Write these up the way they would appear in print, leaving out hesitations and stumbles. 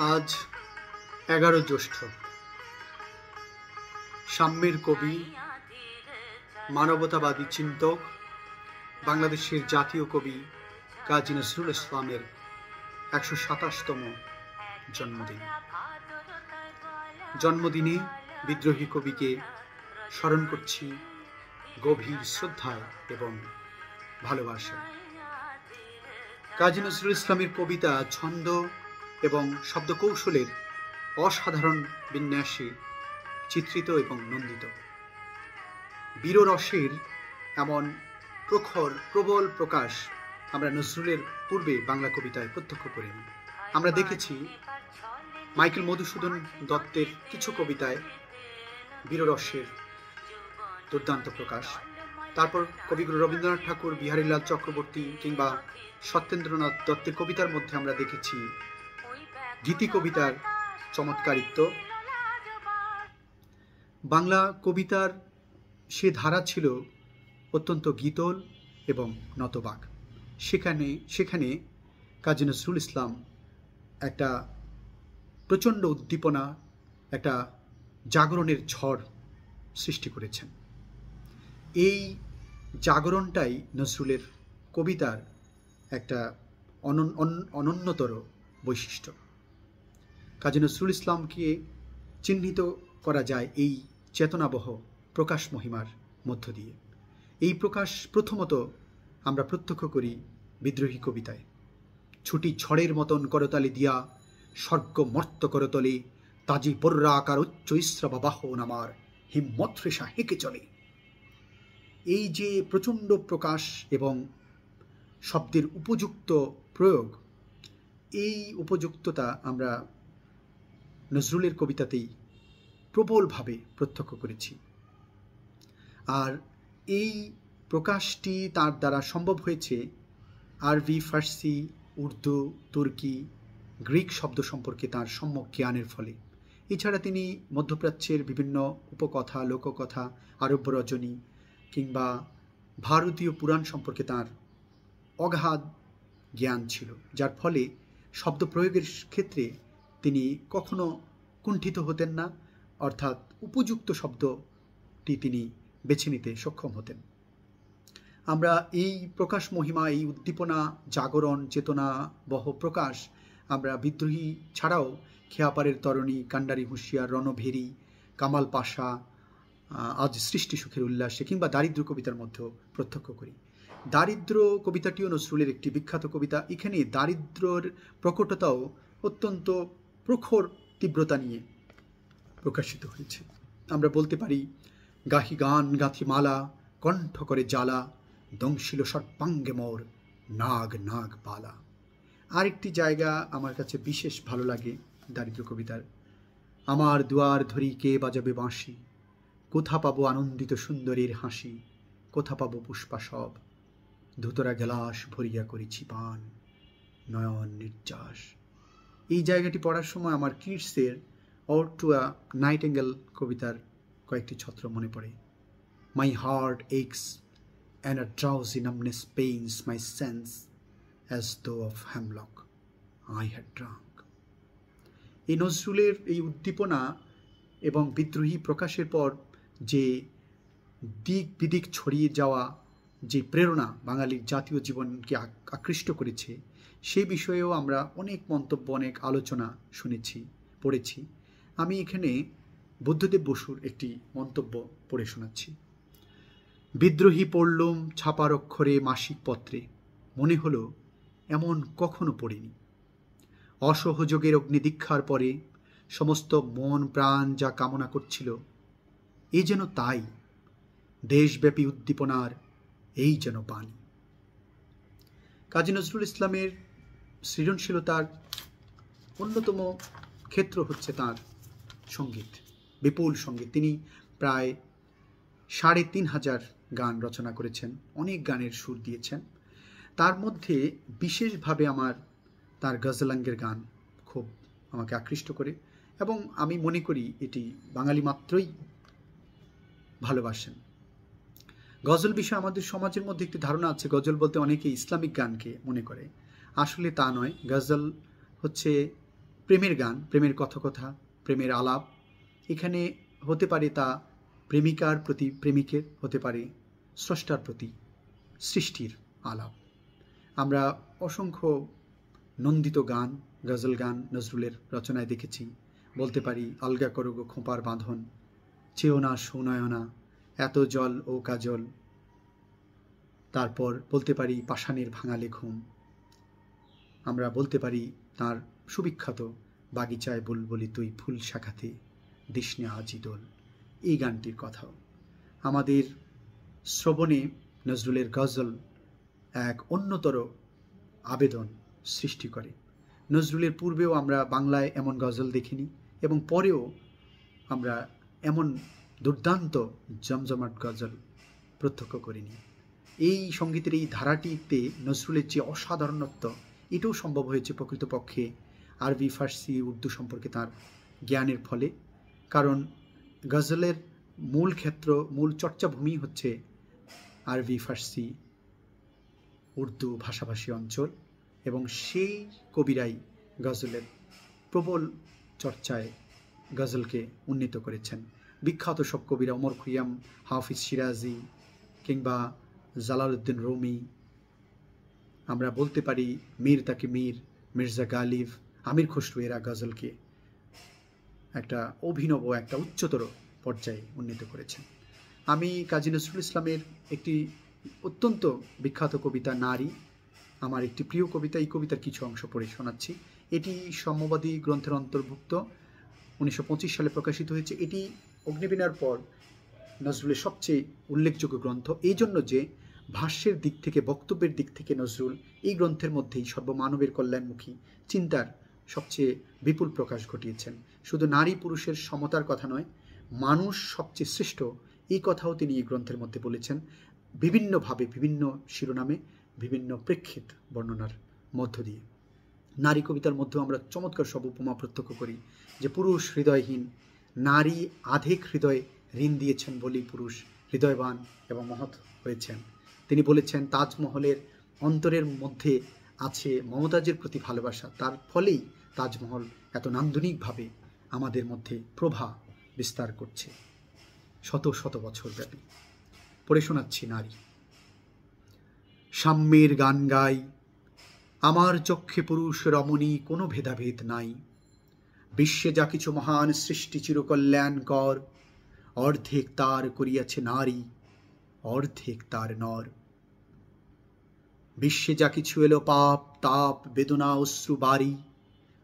আজ 11 জ্যৈষ্ঠ। সাম্যের কবি, মানবতাবাদী চিন্তক, বাংলাদেশের জাতীয় কবি কাজী নজরুল ইসলামের 127তম জন্মদিন। জন্মদিনে বিদ্রোহী কবিকে স্মরণ করছি গভীর শ্রদ্ধায় এবং ভালোবাসায়। কাজী নজরুল ইসলামের কবিতা ছন্দ এবং শব্দকৌশলের অসাধারণ বিন্যাসে চিত্রিত এবং নন্দিত। বীররসের এমন প্রখর প্রবল প্রকাশ আমরা নজরুলের পূর্বে বাংলা কবিতায় প্রত্যক্ষ করিনি। আমরা দেখেছি মাইকেল মধুসূদন দত্তের কিছু কবিতায় বীররসের দুর্দান্ত প্রকাশ। তারপর কবিগুরু রবীন্দ্রনাথ ঠাকুর, বিহারীলাল চক্রবর্তী কিংবা সত্যেন্দ্রনাথ দত্তের কবিতার মধ্যে আমরা দেখেছি গীতি কবিতার চমৎকারিত্ব। বাংলা কবিতার সে ধারা ছিল অত্যন্ত গীতল এবং নতবাক। সেখানে কাজী নজরুল ইসলাম একটা প্রচণ্ড উদ্দীপনা, একটা জাগরণের ঝড় সৃষ্টি করেছেন। এই জাগরণটাই নজরুলের কবিতার একটা অনন্যতর বৈশিষ্ট্য। কাজী নজরুল ইসলামকে চিহ্নিত করা যায় এই চেতনাবহ প্রকাশ মহিমার মধ্য দিয়ে। এই প্রকাশ প্রথমত আমরা প্রত্যক্ষ করি বিদ্রোহী কবিতায়। ছুটি ঝড়ের মতন করতালি দিয়া স্বর্গ মর্ত করতলে, তাজি বর্রা আকার উচ্চ ইস্রাবা বাহন আমার, হিম্মত ফ্রেশা হেঁকে চলে। এই যে প্রচণ্ড প্রকাশ এবং শব্দের উপযুক্ত প্রয়োগ, এই উপযুক্ততা আমরা নজরুলের কবিতাতেই প্রবলভাবে প্রত্যক্ষ করেছি। আর এই প্রকাশটি তার দ্বারা সম্ভব হয়েছে আরবি, ফার্সি, উর্দু, তুর্কি, গ্রিক শব্দ সম্পর্কে তার সম্যক জ্ঞানের ফলে। এছাড়া তিনি মধ্যপ্রাচ্যের বিভিন্ন উপকথা, লোককথা, আরব্য রজনী কিংবা ভারতীয় পুরাণ সম্পর্কে তার অগাধ জ্ঞান ছিল, যার ফলে শব্দ প্রয়োগের ক্ষেত্রে তিনি কখনো কুণ্ঠিত হতেন না, অর্থাৎ উপযুক্ত শব্দটি তিনি বেছে নিতে সক্ষম হতেন। আমরা এই প্রকাশ মহিমা, এই উদ্দীপনা, জাগরণ, চেতনা বহ প্রকাশ আমরা বিদ্রোহী ছাড়াও খেয়াপাড়ের তরণী, কান্ডারি হুঁশিয়ার, রণভেরি, কামাল পাশা, আজ সৃষ্টি সুখের উল্লাসে কিংবা দারিদ্র কবিতার মধ্যেও প্রত্যক্ষ করি। দারিদ্র কবিতাটিও নজরুলের একটি বিখ্যাত কবিতা। এখানে দারিদ্র্যের প্রকটতাও অত্যন্ত প্রখর তীব্রতা নিয়ে প্রকাশিত হয়েছে। আমরা বলতে পারি, গাহি গান গাঁথি মালা, কণ্ঠ করে জ্বালা, দংশিল সর্বাঙ্গে মোর নাগ নাগ পালা। আরেকটি জায়গা আমার কাছে বিশেষ ভালো লাগে দারিদ্র কবিতার, আমার দুয়ার ধরি কে বাজাবে বাঁশি, কোথা পাবো আনন্দিত সুন্দরীর হাসি, কোথা পাবো পুষ্পা সব, ধুতরা গেলাস ভরিয়া করেছি পান, নয়ন নির্যাস। এই জায়গাটি পড়ার সময় আমার কিটসের অড টু আ নাইটেঙ্গেল কবিতার কয়েকটি ছত্র মনে পড়ে। My heart aches and a drowsy numbness pains my sense as though of hemlock I had drunk. এই নজরুলের এই উদ্দীপনা এবং বিদ্রোহী প্রকাশের পর যে দিক বিদিক ছড়িয়ে যাওয়া যে প্রেরণা বাঙালির জাতীয় জীবনকে আকৃষ্ট করেছে, সেই বিষয়েও আমরা অনেক মন্তব্য, অনেক আলোচনা শুনেছি, পড়েছি। আমি এখানে বুদ্ধদেব বসুর একটি মন্তব্য পড়ে শোনাচ্ছি। বিদ্রোহী পড়লুম ছাপার অক্ষরে মাসিক পত্রে, মনে হলো এমন কখনো পড়িনি। অসহযোগের অগ্নিদীক্ষার পরে সমস্ত মন প্রাণ যা কামনা করছিল, এ যেন তাই, দেশব্যাপী উদ্দীপনার এই যেন বাণী। কাজী নজরুল ইসলামের সৃজনশীলতার অন্যতম ক্ষেত্র হচ্ছে তার সঙ্গীত, বিপুল সঙ্গীত। তিনি প্রায় ৩৫০০ গান রচনা করেছেন, অনেক গানের সুর দিয়েছেন। তার মধ্যে বিশেষভাবে আমার তার গজলাঙ্গের গান খুব আমাকে আকৃষ্ট করে এবং আমি মনে করি এটি বাঙালি মাত্রই ভালোবাসেন। গজল বিষয়ে আমাদের সমাজের মধ্যে একটি ধারণা আছে, গজল বলতে অনেকে ইসলামিক গানকে মনে করে। আসলে তা নয়। গজল হচ্ছে প্রেমের গান, প্রেমের কথকথা, প্রেমের আলাপ। এখানে হতে পারে তা প্রেমিকার প্রতি প্রেমিকের, হতে পারে স্রষ্টার প্রতি সৃষ্টির আলাপ। আমরা অসংখ্য নন্দিত গান, গজল গান নজরুলের রচনায় দেখেছি। বলতে পারি আলগা করো গো খোঁপার বাঁধন, চেও না সুনয়না, এত জল ও কাজল। তারপর বলতে পারি পাষাণের ভাঙালে ঘুম। আমরা বলতে পারি তার সুবিখ্যাত বাগিচায় বুলবুলি তুই ফুল শাখাতে দিসনে আজি দোল, এই গানটির কথাও। আমাদের শ্রবণে নজরুলের গজল এক অন্যতর আবেদন সৃষ্টি করে। নজরুলের পূর্বেও আমরা বাংলায় এমন গজল দেখিনি, এবং পরেও আমরা এমন দুর্দান্ত জমজমাট গজল প্রত্যক্ষ করিনি। এই সঙ্গীতের এই ধারাটিতে নজরুলের যে অসাধারণত্ব, এটাও সম্ভব হয়েছে প্রকৃতপক্ষে আরবি, ফার্সি, উর্দু সম্পর্কে তার জ্ঞানের ফলে। কারণ গজলের মূল ক্ষেত্র, মূল চর্চাভূমি হচ্ছে আরবি, ফার্সি, উর্দু ভাষাভাষী অঞ্চল, এবং সেই কবিরাই গজলের প্রবল চর্চায় গজলকে উন্নীত করেছেন। বিখ্যাত সব কবিরা, ওমর খৈয়াম, হাফিজ শিরাজি কিংবা জালালউদ্দিন রুমি, আমরা বলতে পারি মীর তাকি মীর, মির্জা গালিব, আমির খসরু, এরা গজলকে একটা অভিনব, একটা উচ্চতর পর্যায়ে উন্নীত করেছেন। আমি কাজী নজরুল ইসলামের একটি অত্যন্ত বিখ্যাত কবিতা নারী, আমার একটি প্রিয় কবিতা, এই কবিতার কিছু অংশ পড়ে শোনাচ্ছি। এটি সাম্যবাদী গ্রন্থের অন্তর্ভুক্ত, 1925 সালে প্রকাশিত হয়েছে। এটি অগ্নিবীণার পর নজরুলের সবচেয়ে উল্লেখযোগ্য গ্রন্থ, এই জন্য যে ভাষ্যের দিক থেকে, বক্তব্যের দিক থেকে নজরুল এই গ্রন্থের মধ্যেই সর্বমানবের কল্যাণমুখী চিন্তার সবচেয়ে বিপুল প্রকাশ ঘটিয়েছেন। শুধু নারী পুরুষের সমতার কথা নয়, মানুষ সবচেয়ে শ্রেষ্ঠ, এই কথাও তিনি এই গ্রন্থের মধ্যে বলেছেন, বিভিন্নভাবে, বিভিন্ন শিরোনামে, বিভিন্ন প্রেক্ষিত বর্ণনার মধ্য দিয়ে। নারী কবিতার মধ্যেও আমরা চমৎকার সব উপমা প্রত্যক্ষ করি, যে পুরুষ হৃদয়হীন, নারী আধেক হৃদয় ঋণ দিয়েছেন বলেই পুরুষ হৃদয়বান এবং মহৎ হয়েছেন। তিনি বলেছেন তাজমহলের অন্তরের মধ্যে আছে মমতাজের প্রতি ভালোবাসা, তার ফলেই তাজমহল এত নান্দনিকভাবে আমাদের মধ্যে প্রভা বিস্তার করছে শত শত বছর ব্যাপী। পড়ে শোনাচ্ছি নারী। সাম্যের গান গাই, আমার চক্ষে পুরুষ রমণী কোনো ভেদাভেদ নাই। বিশ্বে যা কিছু মহান সৃষ্টি চিরকল্যাণকর, অর্ধেক তার করিয়াছে নারী, অর্ধেক তার নর। বিশ্বে যা কিছু এলো পাপ তাপ বেদনা অশ্রু বাড়ি,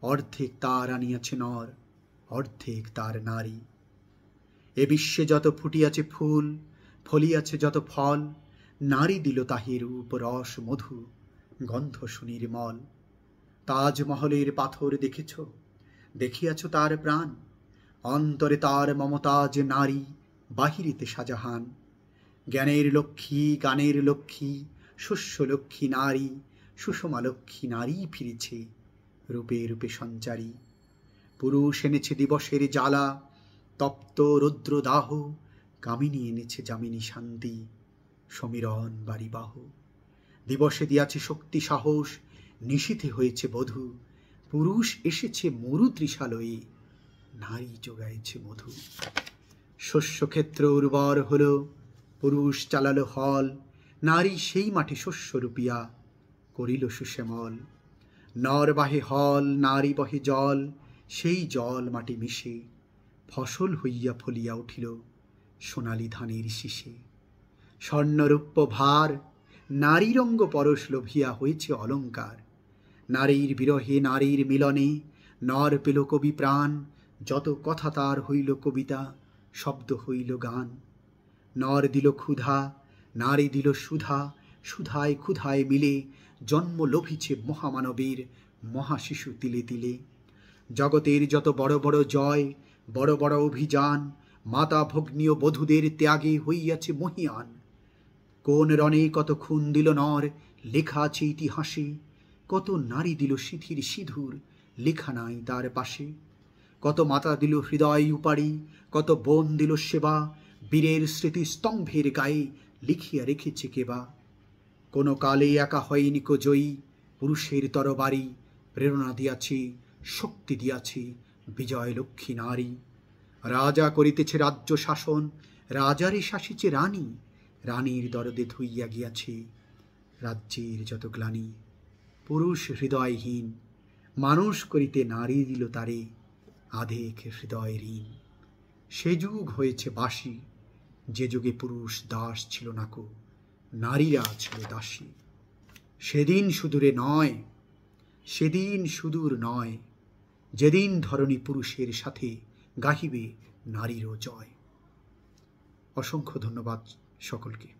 অর্ধেক তার আনিয়াছে নর, অর্ধেক তার নারী। এ বিশ্বে যত ফুটিয়াছে ফুল, ফলিয়াছে যত ফল, নারী দিল তাহি রূপ রস মধু গন্ধ সুনির্মল। তাজমহলের পাথর দেখেছ, দেখিয়াছ তার প্রাণ, অন্তরে তার মমতাজ নারী, বাহিরিতে শাহজাহান। জ্ঞানের লক্ষ্মী গানের লক্ষ্মী শস্য লক্ষ্মী নারী, সুষমা লক্ষ্মী নারী ফিরেছে রূপে রূপে সঞ্চারী। পুরুষ এনেছে দিবসের জ্বালা, তপ্ত রৌদ্র দাহ, কামিনী এনেছে যামিনী শান্তি, সমীরণ বাড়িবাহ। দিবসে দিয়াছে শক্তি সাহস, নিশীথে হয়েছে বধূ, পুরুষ এসেছে মরু ত্রিশালয়ে, নারী যোগাইছে মধু। শস্যক্ষেত্র উর্বর হল, পুরুষ চালালো হল, নারী সেই মাঠে শস্য রূপিয়া করিল সুশ্যামল। নর বাহে হল, নারী বহে জল, সেই জল মাটি মিশে ফসল হইয়া ফলিয়া উঠিল সোনালি ধানের শীষে। স্বর্ণরূপ্য ভার, নারীর অঙ্গ পরশ লোভিয়া হয়েছে অলঙ্কার। নারীর বিরহে নারীর মিলনে নর পেল কবি প্রাণ, যত কথা তার হইল কবিতা, শব্দ হইল গান। নর দিল ক্ষুধা, নারী দিল সুধা, সুধায় ক্ষুধায় মিলে জন্ম লোভিছে মহামানবের মহাশিশু তিলে তিলে। জগতের যত বড় বড় জয়, বড় বড় অভিযান, মাতা ভগ্নী ও বধূদের ত্যাগে হইয়াছে মহিয়ান। কোন রণে কত খুন দিল নর, লেখা আছে ইতিহাসে, কত নারী দিল সিথির সিঁধুর, লেখা নাই তার পাশে। কত মাতা দিল হৃদয় উপাড়ি, কত বোন দিল সেবা, বীরের স্মৃতি স্তম্ভের গায়ে লিখিয়া রেখেছে কেবা। কোন কালে একা হয়নি কো জয়ী, পুরুষের তরবারি প্রেরণা দিয়াছে শক্তি দিয়াছি বিজয় লক্ষ্মী নারী। রাজা করিতেছে রাজ্য শাসন, রাজারে শাসিছে রানী। রানীর দরদে ধুইয়া গিয়াছে রাজ্যের যত গ্লানি। পুরুষ হৃদয়হীন মানুষ করিতে নারী দিল তারে, আধেক হৃদয় ঋণ। সে যুগ হয়েছে বাসি, যে যুগে পুরুষ দাস ছিল নাকো, নারীরা ছিল দাসী। সেদিন সুদূরে নয়, সেদিন সুদূর নয়, যেদিন ধরণী পুরুষের সাথে গাহিবে নারীরও জয়। অসংখ্য ধন্যবাদ সকলকে।